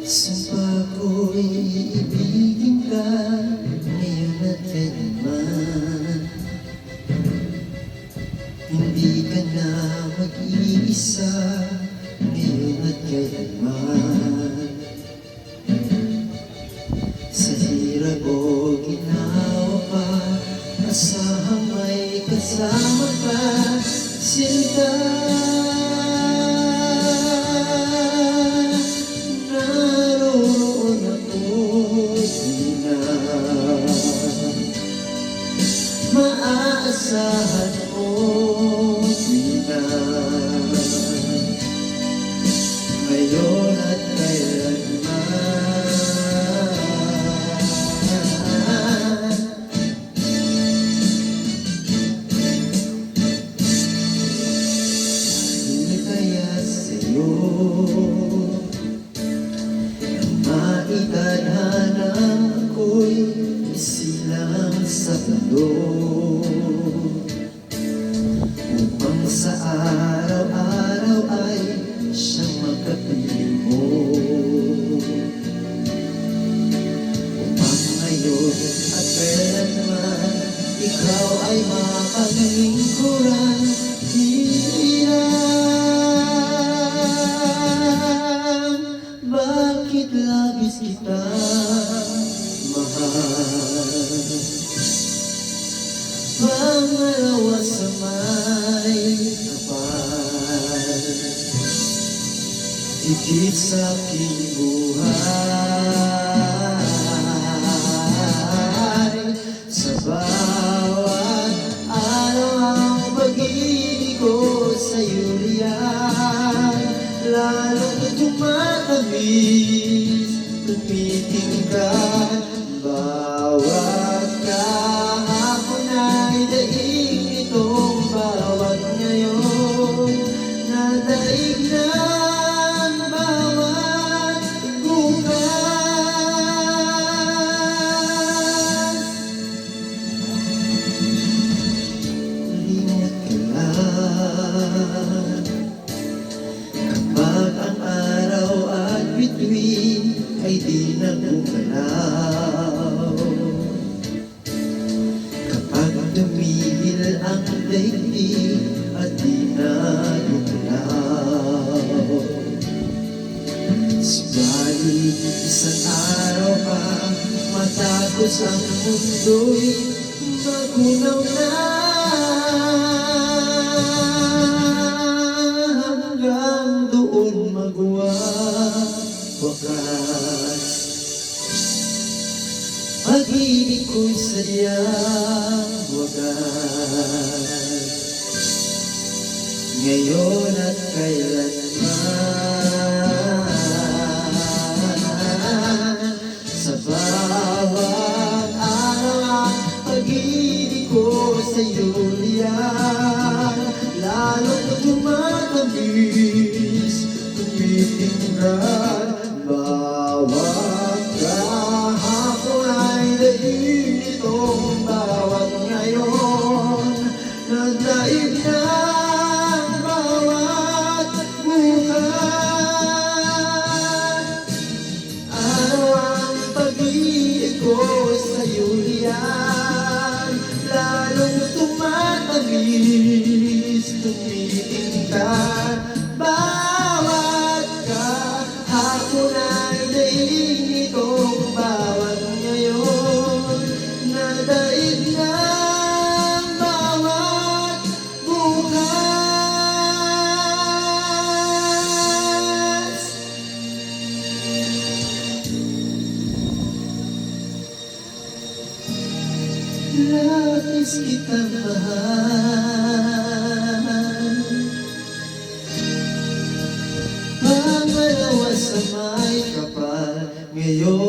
Sumpa ko'y ibigin ka ngayon at kailanman. Hindi ka na mag-iisa ngayon at kailanman. Sa hirap o ginawa pa, asahang may kasama ka, sinta. Maaasahan mo na ngayon at kailanman. Hindi kaya sa'yo maitadhana ako'y isilang sa mundo, upang sa araw-araw ay siyang makapiling mo, upang ngayon at kailanman ikaw ay mapaglingkuran. Hirang bakit labis kita mahal, pangalawa sa may kapal, higit sa aking buhay. Sa bawat araw ang pag-ibig ko sa'yo riyan, lalong tumatamis, tumitingkad. Bawat kahapon ay daig itong bawat ngayon, nadaig ng bawat bukas. Ingat ka lang kapag ang araw at bituin ay di na gumalaw, kapag tumigil ang daigdig at di na gumalaw. Subalit isang araw pa matapos ang mundo'y magunaw na, hanggang doon magwawakas. Pag-ibig ko'y sadyang wagas, ngayon at kailanman. Sa bawat araw ang pag-ibig ko sa'yo riyan, lalong tumatamis, tumitingkad. Bawat kahapon ay daig itong bawat ngayon, nadaig ng bawat bukas. Araw ang pag-ibig ko sa'yo riyan, lalong tumatamis, tumitingkad. Bawat kahapon ay daig itong bawat ngayon, nadaig ng bawat bukas. Labis kitang mahal, pangalawa sa may kapal, ngayon